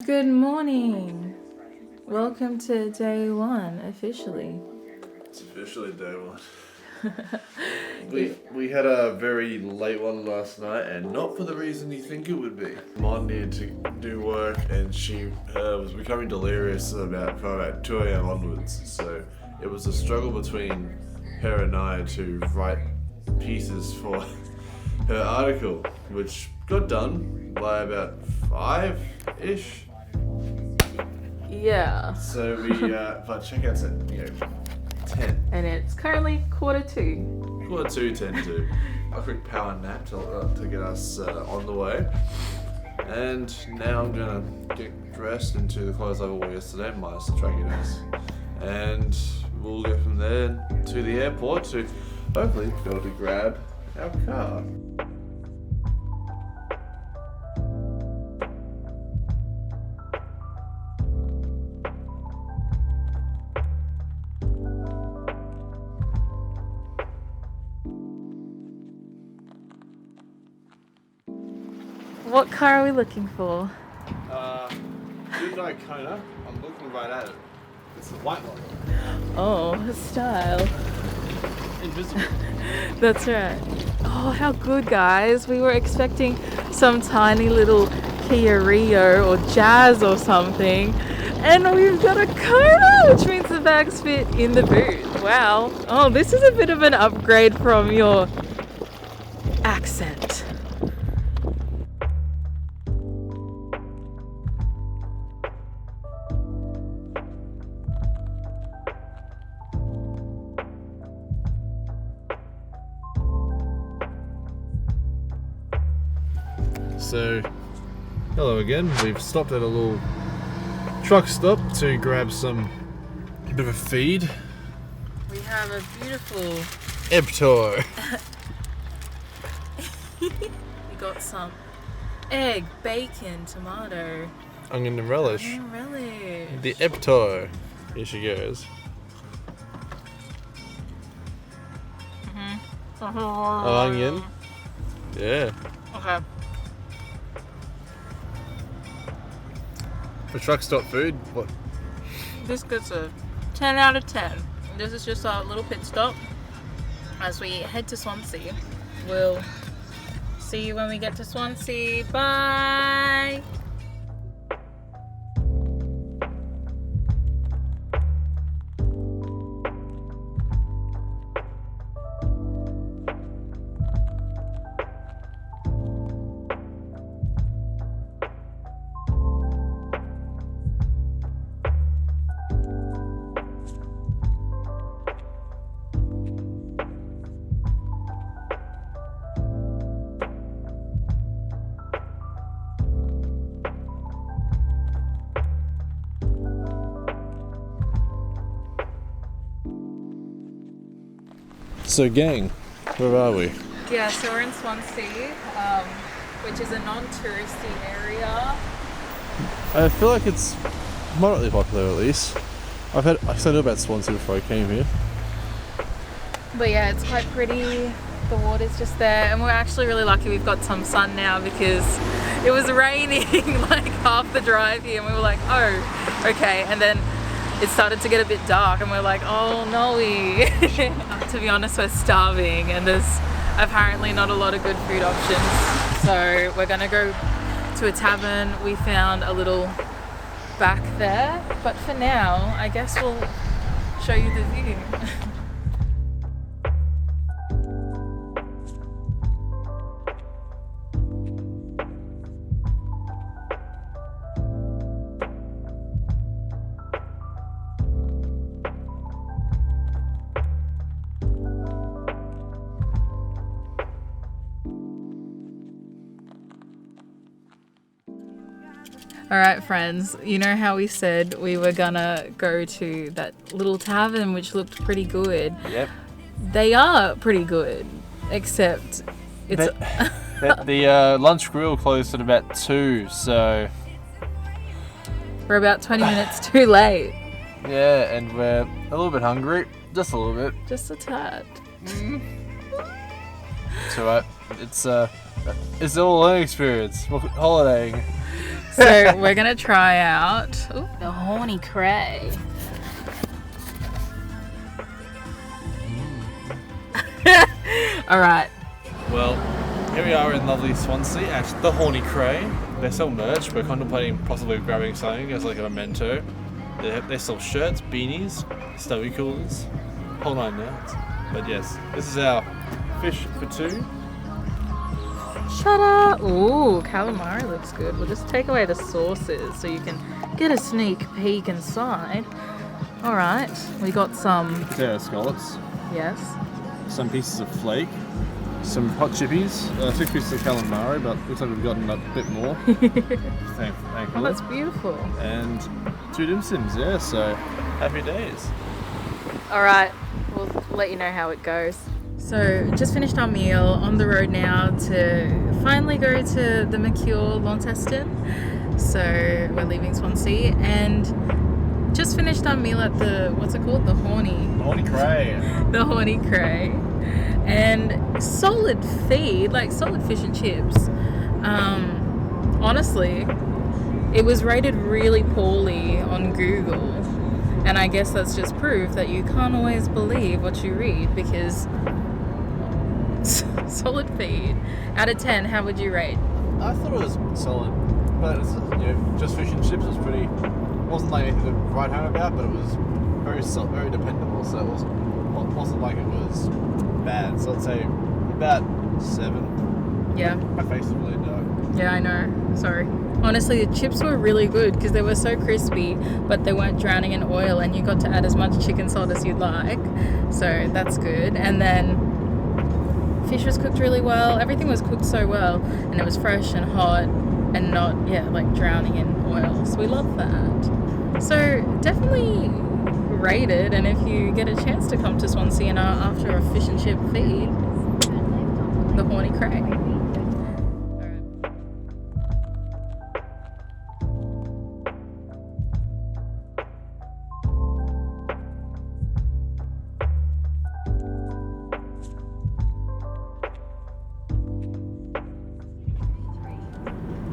Good morning. Welcome to day one, officially. It's officially day one. We had a very late one last night, and not for the reason you think it would be. Mon needed to do work, and she was becoming delirious from about 2 a.m. onwards. So it was a struggle between her and I to write pieces for her article, which got done by about 5-ish. Yeah. So we, but checkout's at 10. And it's currently 2:45. 10 to a quick power nap to get us on the way. And now I'm gonna get dressed into the clothes I wore yesterday, minus the trackiness. And we'll go from there to the airport to hopefully be able to grab our car. What car are we looking for? Hyundai Kona. I'm looking right at it. It's the white one. Oh, style. Invisible. That's right. Oh, how good, guys. We were expecting some tiny little Kia Rio or Jazz or something. And we've got a Kona, which means the bags fit in the boot. Wow. Oh, this is a bit of an upgrade from your accent. So, hello again. We've stopped at a little truck stop to grab some bit of a feed. We have a beautiful... Eptor. We got some egg, bacon, tomato, Onion and relish. and relish. The Eptor. Here she goes. Onion. Yeah. Okay. For truck stop food, what? This gets a 10 out of 10. This is just our little pit stop as we head to Swansea. We'll see you when we get to Swansea. Bye! So gang, where are we? Yeah, so we're in Swansea, which is a non-touristy area. I feel like it's moderately popular at least. I knew about Swansea before I came here. But yeah, it's quite pretty. The water's just there, and we're actually really lucky we've got some sun now because it was raining like half the drive here, and we were like, oh, okay. And then it started to get a bit dark, and we're like, oh no, to be honest, we're starving, and there's apparently not a lot of good food options. So we're gonna go to a tavern. We found a little back there, but for now, I guess we'll show you the view. All right, friends, you know how we said we were gonna go to that little tavern which looked pretty good? Yep. They are pretty good, except it's... The lunch grill closed at about 2, so... We're about 20 minutes too late. Yeah, and we're a little bit hungry. Just a little bit. Just a tad. It's alright. It's all a learning experience. We're holidaying. So we're gonna try out the Horny Cray. All right. Well, here we are in lovely Swansea at the Horny Cray. They sell merch. We're contemplating possibly grabbing something as like a memento. They sell shirts, beanies, stubby coolers, whole nine yards. But yes, this is our fish for two. Shut up! Ooh, calamari looks good. We'll just take away the sauces so you can get a sneak peek inside. All right, we got some. Potato scallops. Yes. Some pieces of flake, some hot chippies, 6 pieces of calamari, but looks like we've gotten a bit more. Thankfully. Oh, that's beautiful. And 2 dim sims, yeah, so happy days. All right, we'll let you know how it goes. So, just finished our meal, on the road now to finally go to the Mercure, Launceston. So, we're leaving Swansea and just finished our meal at the, what's it called? The Horny. Horny Cray. The Horny Cray. And solid feed, like solid fish and chips. Honestly, it was rated really poorly on Google. And I guess that's just proof that you can't always believe what you read, because solid feed. Out of 10, how would you rate? I thought it was solid, but it's, just fish and chips was pretty. Wasn't like anything to write home about, but it was very dependable. So it wasn't like it was bad. So I'd say about 7. Yeah. My face is really dark. Yeah, I know. Sorry. Honestly, the chips were really good because they were so crispy, but they weren't drowning in oil, and you got to add as much chicken salt as you'd like. So that's good. And then fish was cooked really well. Everything was cooked so well, and it was fresh and hot and not, like drowning in oil. So we love that. So definitely rate it, and if you get a chance to come to Swansea and after a fish and chip feed, the Horny Cray.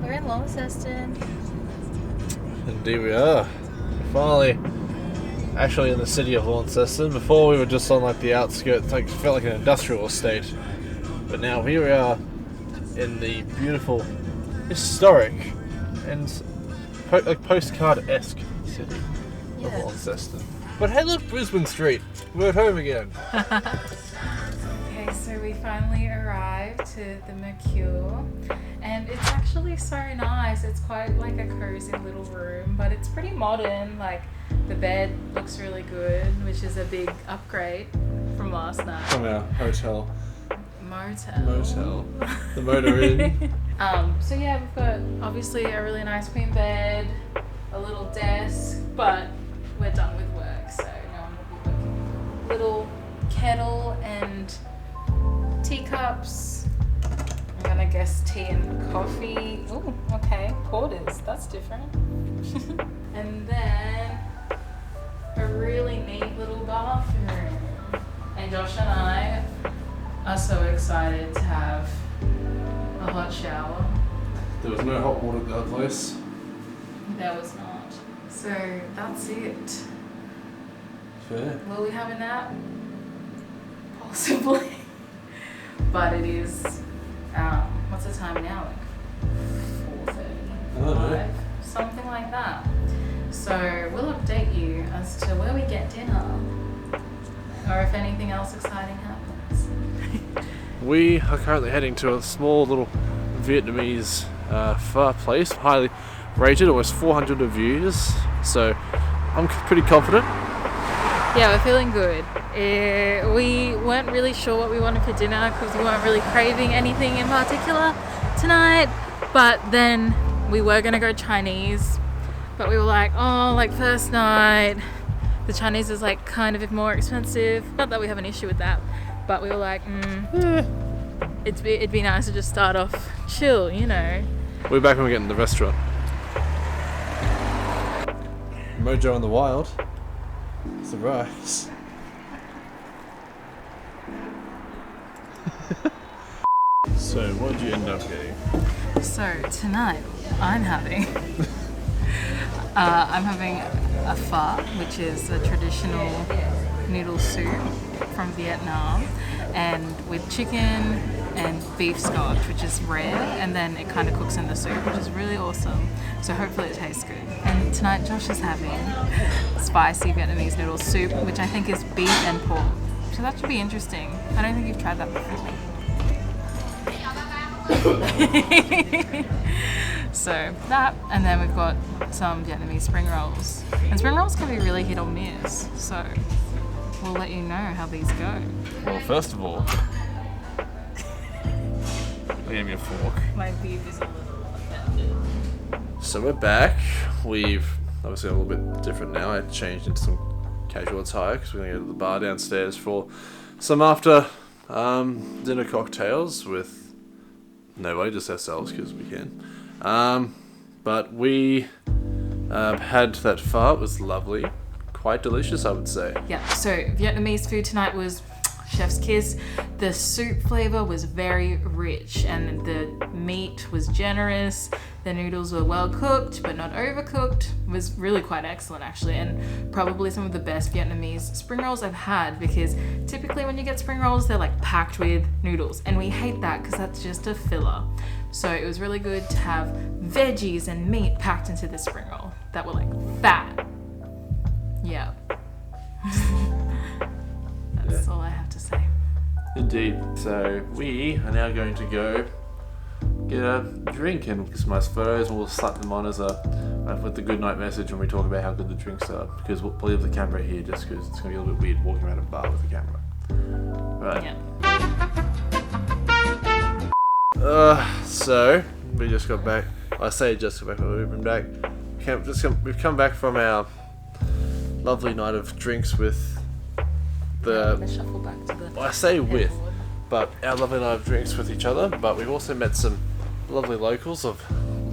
We're in Launceston. Indeed we are. Finally, actually in the city of Launceston. Before we were just on like the outskirts, like felt like an industrial estate. But now here we are in the beautiful, historic, and postcard-esque city of Launceston. But hey, look, Brisbane Street. We're at home again. Okay, so we finally arrived to the Mercure, and it's actually so nice. It's quite like a cozy little room, but it's pretty modern. Like, the bed looks really good, which is a big upgrade from last night. From our hotel. Motel. The Motor Inn. So yeah, we've got obviously a really nice queen bed, a little desk, but we're done with work, so no one will be working. Little kettle and teacups. I'm gonna guess tea and coffee. Oh, okay, quarters. That's different. And then a really neat little bathroom. And Josh and I are so excited to have a hot shower. There was no hot water at that place. There was not. So that's it. Fair. Will we have a nap? Possibly. But it is, what's the time now? Like 4:30, something like that. So we'll update you as to where we get dinner, or if anything else exciting happens. We are currently heading to a small little Vietnamese pho place, highly rated, almost 400 reviews, so I'm pretty confident. Yeah, we're feeling good. We weren't really sure what we wanted for dinner because we weren't really craving anything in particular tonight, but then we were going to go Chinese, but we were like, first night, the Chinese is like kind of more expensive. Not that we have an issue with that, but we were like, it'd be nice to just start off chill, you know. We're back when we get in the restaurant. Mojo in the wild. Surprise. So, what did you end up getting? So tonight I'm having? I'm having a pho, which is a traditional noodle soup from Vietnam, and with chicken and beef scotch, which is rare, and then it kind of cooks in the soup, which is really awesome. So hopefully it tastes good. And tonight Josh is having spicy Vietnamese noodle soup, which I think is beef and pork. So that should be interesting. I don't think you've tried that before. So that, and then we've got some Vietnamese spring rolls. And spring rolls can be really hit or miss, so we'll let you know how these go. Well, first of all, give me a fork. My beef is a little offended. So we're back. We've obviously a little bit different now. I changed into some casual attire because we're going to go to the bar downstairs for some after dinner cocktails with nobody, just ourselves because we can. But we had that pho. It was lovely. Quite delicious, I would say. Yeah, so Vietnamese food tonight was chef's kiss. The soup flavor was very rich and the meat was generous. The noodles were well cooked but not overcooked. It was really quite excellent actually, and probably some of the best Vietnamese spring rolls I've had, because typically when you get spring rolls they're like packed with noodles, and we hate that because that's just a filler. So it was really good to have veggies and meat packed into this spring roll that were like fat. Yeah. That's all I have to say. Indeed. So we are now going to go get a drink and get some nice photos, and we'll slap them on as with the good night message when we talk about how good the drinks are, because we'll leave the camera here just because it's going to be a little bit weird walking around a bar with the camera. Right. Yeah. So we just got back. I say just got back, but we've been back. We've come back from our lovely night of drinks with I'm gonna shuffle back to the I say with, but our lovely night of drinks with each other. But we've also met some lovely locals of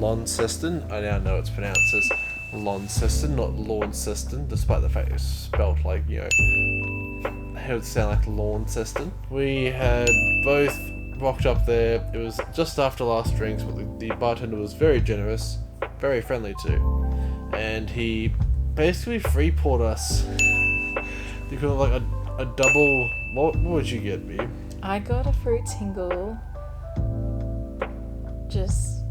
Launceston. I now know it's pronounced as Launceston, not Launceston, despite the fact it's spelled like, you know, it would sound like Launceston. We had both rocked up there. It was just after last drinks, but the bartender was very generous, very friendly too, and he basically free poured us. You could have like a double. What would you get me? I got a fruit tingle. Just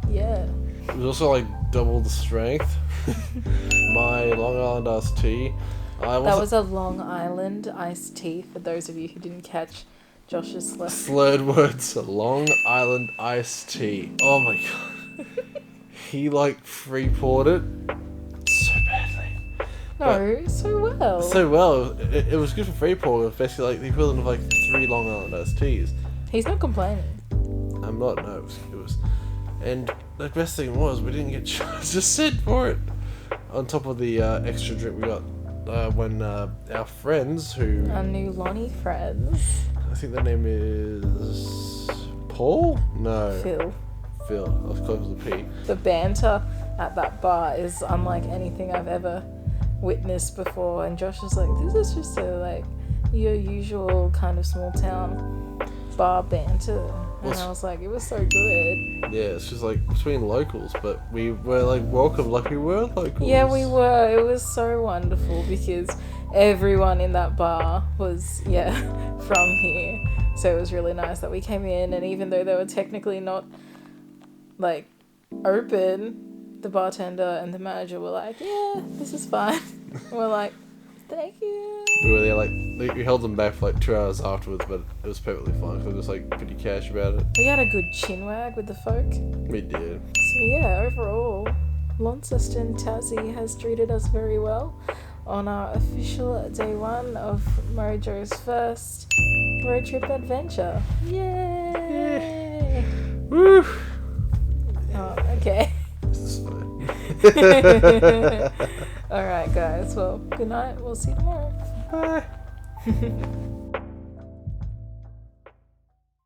yeah. It was also like double the strength. My Long Island iced tea. That was a Long Island iced tea for those of you who didn't catch Josh's slurred words. Long Island iced tea. Oh my god. He like free poured it so badly. No, so well. So well. It was good for free pour. It was basically like the equivalent of like 3 Long Island iced teas. He's not complaining. I'm not. No, it was. And the best thing was we didn't get charged a cent for it. On top of the extra drink we got when our friends who... Our new Lonnie friends. I think their name is... Paul? No. Phil. I was close to the P. The banter at that bar is unlike anything I've ever witnessed before, and Josh was like, this is just your usual kind of small town bar banter. And I was like, it was so good. Yeah, it's just like between locals, but we were like welcome like we were locals. Yeah, we were. It was so wonderful because everyone in that bar was, from here. So it was really nice that we came in, and even though they were technically not like open, the bartender and the manager were like, yeah, this is fine. And we're like, thank you. We were there like, we held them back for like 2 hours afterwards, but it was perfectly fine because we were just like pretty cash about it. We had a good chinwag with the folk. We did. So yeah, overall, Launceston, Tassie has treated us very well on our official day one of Mojo's first road trip adventure. Yay! Woo! Oh, okay. This is fine. Alright guys, well, good night. We'll see you tomorrow. Bye.